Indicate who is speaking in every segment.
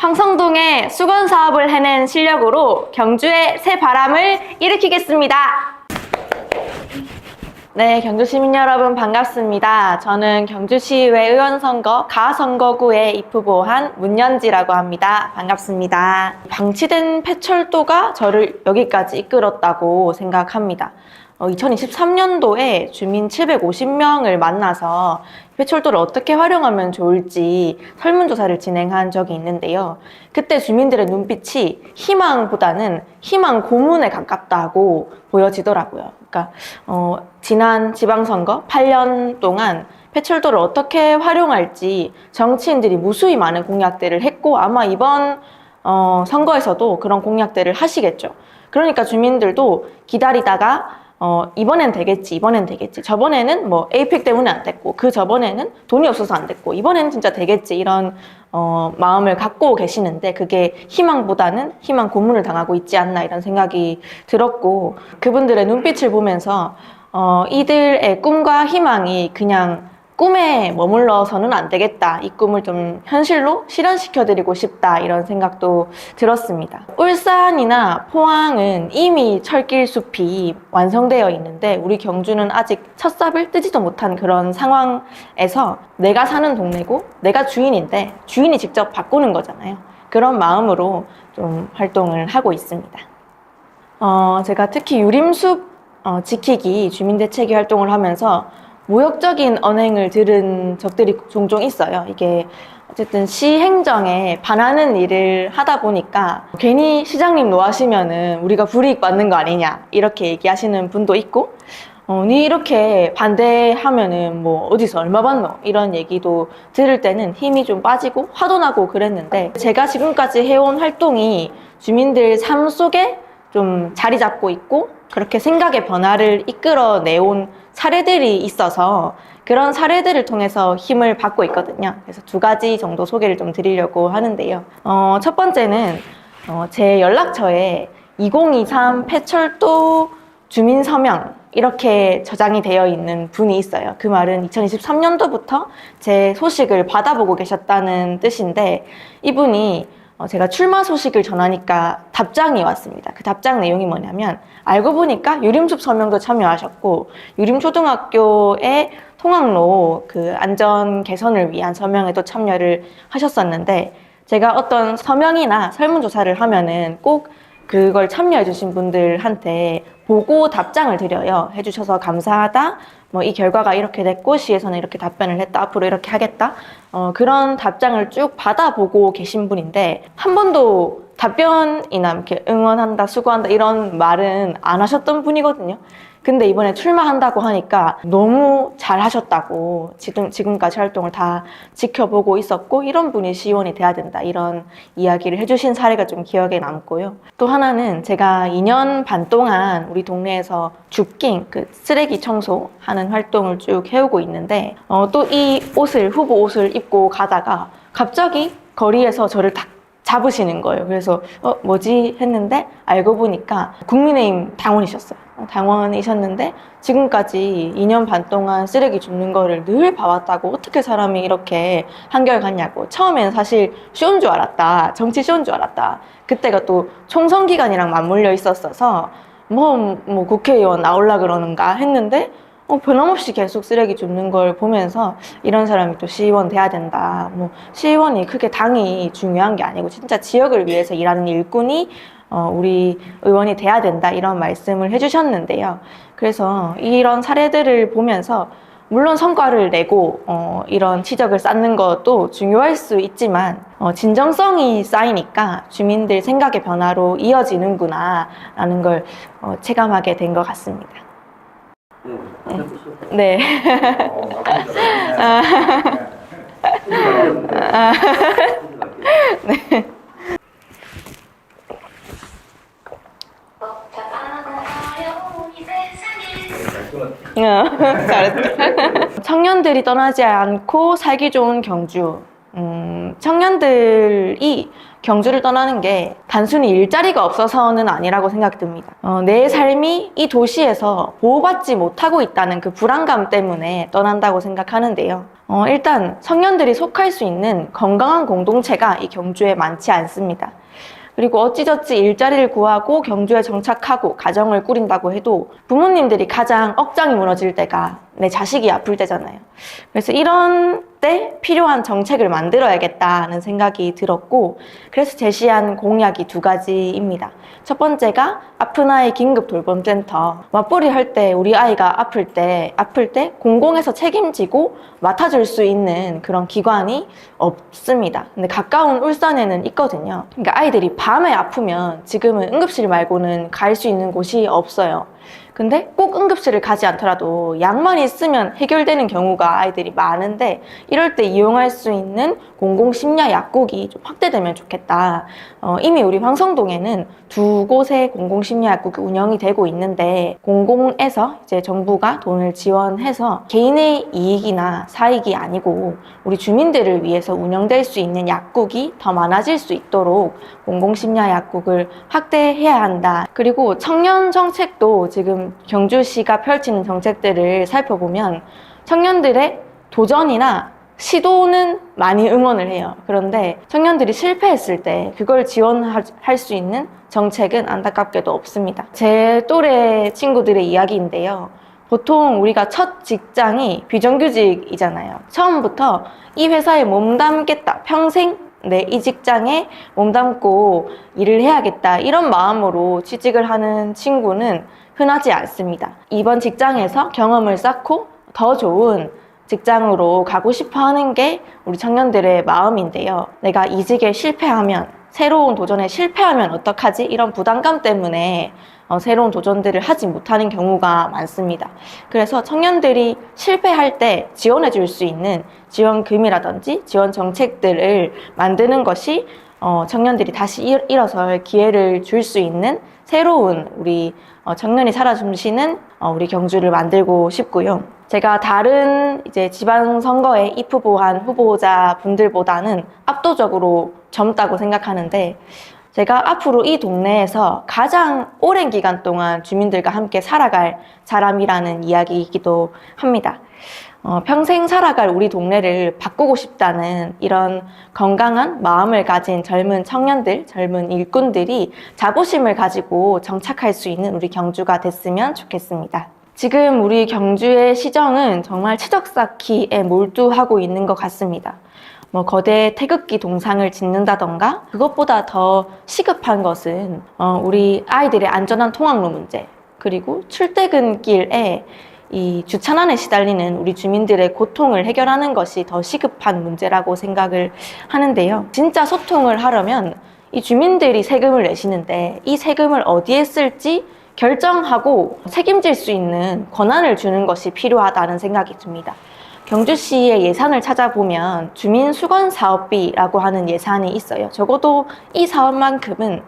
Speaker 1: 황성동에 수건 사업을 해낸 실력으로 경주의 새 바람을 일으키겠습니다. 네, 경주 시민 여러분 반갑습니다. 저는 경주시의회 의원선거 가선거구에 입후보한 문연지라고 합니다. 반갑습니다. 방치된 폐철도가 저를 여기까지 이끌었다고 생각합니다. 2023년도에 주민 750명을 만나서 폐철도를 어떻게 활용하면 좋을지 설문조사를 진행한 적이 있는데요. 그때 주민들의 눈빛이 희망보다는 희망 고문에 가깝다고 보여지더라고요. 그러니까 지난 지방선거 8년 동안 폐철도를 어떻게 활용할지 정치인들이 무수히 많은 공약들을 했고 아마 이번 선거에서도 그런 공약들을 하시겠죠. 그러니까 주민들도 기다리다가 이번엔 되겠지, 저번에는 뭐 에이펙 때문에 안 됐고, 그 저번에는 돈이 없어서 안 됐고, 이번에는 진짜 되겠지, 이런 마음을 갖고 계시는데, 그게 희망보다는 희망 고문을 당하고 있지 않나, 이런 생각이 들었고, 그분들의 눈빛을 보면서 이들의 꿈과 희망이 그냥 꿈에 머물러서는 안 되겠다. 이 꿈을 좀 현실로 실현시켜드리고 싶다. 이런 생각도 들었습니다. 울산이나 포항은 이미 철길 숲이 완성되어 있는데 우리 경주는 아직 첫 삽을 뜨지도 못한 그런 상황에서 내가 사는 동네고 내가 주인인데 주인이 직접 바꾸는 거잖아요. 그런 마음으로 좀 활동을 하고 있습니다. 제가 특히 유림숲 지키기 주민대책위 활동을 하면서 모욕적인 언행을 들은 적들이 종종 있어요. 이게 어쨌든 시행정에 반하는 일을 하다 보니까 괜히 시장님 노하시면은 우리가 불이익 받는 거 아니냐 이렇게 얘기하시는 분도 있고 니 이렇게 반대하면은 뭐 어디서 얼마 받노 이런 얘기도 들을 때는 힘이 좀 빠지고 화도 나고 그랬는데 제가 지금까지 해온 활동이 주민들 삶 속에 좀 자리 잡고 있고 그렇게 생각의 변화를 이끌어내온 사례들이 있어서 그런 사례들을 통해서 힘을 받고 있거든요. 그래서 두 가지 정도 소개를 좀 드리려고 하는데요. 첫 번째는 제 연락처에 2023 폐철도 주민 서명 이렇게 저장이 되어 있는 분이 있어요. 그 말은 2023년도부터 제 소식을 받아보고 계셨다는 뜻인데 이분이 제가 출마 소식을 전하니까 답장이 왔습니다. 그 답장 내용이 뭐냐면 알고 보니까 유림숲 서명도 참여하셨고 유림초등학교의 통학로 그 안전 개선을 위한 서명에도 참여를 하셨었는데 제가 어떤 서명이나 설문조사를 하면은 꼭 그걸 참여해 주신 분들한테 보고 답장을 드려요. 해주셔서 감사하다. 뭐 이 결과가 이렇게 됐고 시에서는 이렇게 답변을 했다. 앞으로 이렇게 하겠다. 그런 답장을 쭉 받아보고 계신 분인데 한 번도 답변이나 이렇게 응원한다, 수고한다 이런 말은 안 하셨던 분이거든요. 근데 이번에 출마한다고 하니까 너무 잘하셨다고 지금까지 활동을 다 지켜보고 있었고 이런 분이 시의원이 돼야 된다 이런 이야기를 해주신 사례가 좀 기억에 남고요. 또 하나는 제가 2년 반 동안 우리 동네에서 줍깅, 그 쓰레기 청소하는 활동을 쭉 해오고 있는데 또 이 후보 옷을 입고 가다가 갑자기 거리에서 저를 딱 잡으시는 거예요. 그래서 뭐지 했는데 알고 보니까 국민의힘 당원이셨어요. 당원이셨는데 지금까지 2년 반 동안 쓰레기 줍는 거를 늘 봐왔다고 어떻게 사람이 이렇게 한결같냐고 처음에는 사실 쉬운 줄 알았다. 정치 쉬운 줄 알았다. 그때가 또 총선 기간이랑 맞물려 있었어서 뭐 국회의원 나올라 그러는가 했는데 변함없이 계속 쓰레기 줍는 걸 보면서 이런 사람이 또 시의원 돼야 된다. 뭐 시의원이 크게 당이 중요한 게 아니고 진짜 지역을 위해서 일하는 일꾼이 우리 의원이 돼야 된다 이런 말씀을 해주셨는데요. 그래서 이런 사례들을 보면서 물론 성과를 내고 이런 치적을 쌓는 것도 중요할 수 있지만 진정성이 쌓이니까 주민들 생각의 변화로 이어지는구나 라는 걸 체감하게 된 것 같습니다. 네. 네. 잘했다. 청년들이 떠나지 않고 살기 좋은 경주. 청년들이 경주를 떠나는 게 단순히 일자리가 없어서는 아니라고 생각됩니다. 내 삶이 이 도시에서 보호받지 못하고 있다는 그 불안감 때문에 떠난다고 생각하는데요. 일단 청년들이 속할 수 있는 건강한 공동체가 이 경주에 많지 않습니다. 그리고 어찌저찌 일자리를 구하고 경주에 정착하고 가정을 꾸린다고 해도 부모님들이 가장 억장이 무너질 때가 내 자식이 아플 때잖아요. 그래서 이런 때 필요한 정책을 만들어야겠다는 생각이 들었고, 그래서 제시한 공약이 2가지입니다. 첫 번째가 아픈 아이 긴급 돌봄센터. 맞벌이 할 때 우리 아이가 아플 때 공공에서 책임지고 맡아줄 수 있는 그런 기관이 없습니다. 근데 가까운 울산에는 있거든요. 그러니까 아이들이 밤에 아프면 지금은 응급실 말고는 갈 수 있는 곳이 없어요. 근데 꼭 응급실을 가지 않더라도 약만 있으면 해결되는 경우가 아이들이 많은데, 이럴 때 이용할 수 있는 공공심야 약국이 좀 확대되면 좋겠다. 이미 우리 황성동에는 2곳의 공공심야 약국이 운영이 되고 있는데, 공공에서 이제 정부가 돈을 지원해서 개인의 이익이나 사익이 아니고 우리 주민들을 위해서 운영될 수 있는 약국이 더 많아질 수 있도록 공공심야 약국을 확대해야 한다. 그리고 청년 정책도 지금 경주시가 펼치는 정책들을 살펴보면 청년들의 도전이나 시도는 많이 응원을 해요. 그런데 청년들이 실패했을 때 그걸 지원할 수 있는 정책은 안타깝게도 없습니다. 제 또래 친구들의 이야기인데요. 보통 우리가 첫 직장이 비정규직이잖아요. 처음부터 이 회사에 몸담겠다, 평생 이 직장에 몸담고 일을 해야겠다, 이런 마음으로 취직을 하는 친구는 흔하지 않습니다. 이번 직장에서 경험을 쌓고 더 좋은 직장으로 가고 싶어 하는 게 우리 청년들의 마음인데요. 내가 이직에 실패하면, 새로운 도전에 실패하면 어떡하지? 이런 부담감 때문에 새로운 도전들을 하지 못하는 경우가 많습니다. 그래서 청년들이 실패할 때 지원해 줄 수 있는 지원금이라든지 지원 정책들을 만드는 것이 청년들이 다시 일어설 기회를 줄 수 있는 새로운 우리 청년이 살아숨쉬는 우리 경주를 만들고 싶고요. 제가 다른 이제 지방선거에 입후보한 후보자 분들보다는 압도적으로 젊다고 생각하는데, 제가 앞으로 이 동네에서 가장 오랜 기간 동안 주민들과 함께 살아갈 사람이라는 이야기이기도 합니다. 평생 살아갈 우리 동네를 바꾸고 싶다는 이런 건강한 마음을 가진 젊은 청년들, 젊은 일꾼들이 자부심을 가지고 정착할 수 있는 우리 경주가 됐으면 좋겠습니다. 지금 우리 경주의 시정은 정말 최적 쌓기에 몰두하고 있는 것 같습니다. 거대 태극기 동상을 짓는다던가, 그것보다 더 시급한 것은 우리 아이들의 안전한 통학로 문제, 그리고 출퇴근길에 이 주차난에 시달리는 우리 주민들의 고통을 해결하는 것이 더 시급한 문제라고 생각을 하는데요. 진짜 소통을 하려면 이 주민들이 세금을 내시는데 이 세금을 어디에 쓸지 결정하고 책임질 수 있는 권한을 주는 것이 필요하다는 생각이 듭니다. 경주시의 예산을 찾아보면 주민수건사업비라고 하는 예산이 있어요. 적어도 이 사업만큼은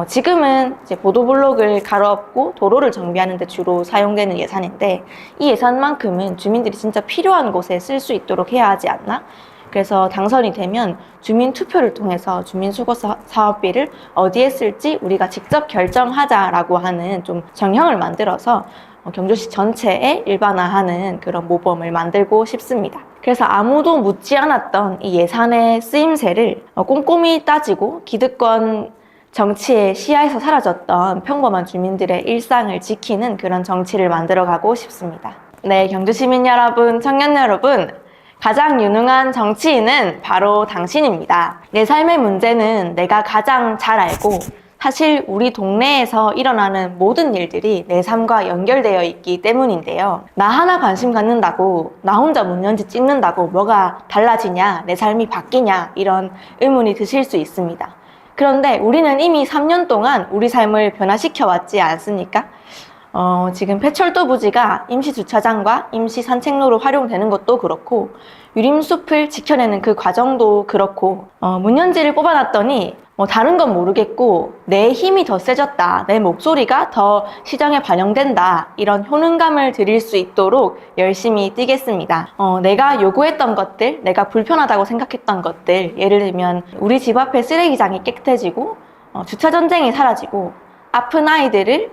Speaker 1: 지금은 이제 보도블록을 갈아엎고 도로를 정비하는 데 주로 사용되는 예산인데, 이 예산만큼은 주민들이 진짜 필요한 곳에 쓸 수 있도록 해야 하지 않나? 그래서 당선이 되면 주민 투표를 통해서 주민수거 사업비를 어디에 쓸지 우리가 직접 결정하자라고 하는 좀 정형을 만들어서 경주시 전체에 일반화하는 그런 모범을 만들고 싶습니다. 그래서 아무도 묻지 않았던 이 예산의 쓰임새를 꼼꼼히 따지고 기득권 정치의 시야에서 사라졌던 평범한 주민들의 일상을 지키는 그런 정치를 만들어가고 싶습니다. 네, 경주 시민 여러분, 청년 여러분, 가장 유능한 정치인은 바로 당신입니다. 내 삶의 문제는 내가 가장 잘 알고, 사실 우리 동네에서 일어나는 모든 일들이 내 삶과 연결되어 있기 때문인데요. 나 하나 관심 갖는다고, 나 혼자 문연지 찍는다고 뭐가 달라지냐, 내 삶이 바뀌냐, 이런 의문이 드실 수 있습니다. 그런데 우리는 이미 3년 동안 우리 삶을 변화시켜 왔지 않습니까? 지금 폐철도 부지가 임시 주차장과 임시 산책로로 활용되는 것도 그렇고, 유림숲을 지켜내는 그 과정도 그렇고, 문연지를 뽑아놨더니 다른 건 모르겠고 내 힘이 더 세졌다, 내 목소리가 더 시장에 반영된다, 이런 효능감을 드릴 수 있도록 열심히 뛰겠습니다. 내가 요구했던 것들, 내가 불편하다고 생각했던 것들, 예를 들면 우리 집 앞에 쓰레기장이 깨끗해지고 주차 전쟁이 사라지고 아픈 아이들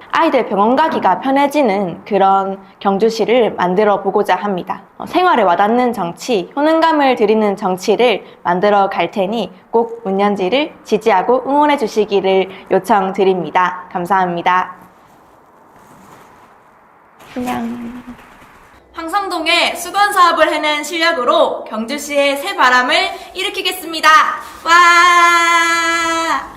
Speaker 1: 병원 가기가 편해지는 그런 경주시를 만들어 보고자 합니다. 생활에 와닿는 정치, 효능감을 드리는 정치를 만들어 갈 테니 꼭 문연지를 지지하고 응원해 주시기를 요청드립니다. 감사합니다. 안녕. 황성동에 수건 사업을 해낸 실력으로 경주시의 새 바람을 일으키겠습니다. 와!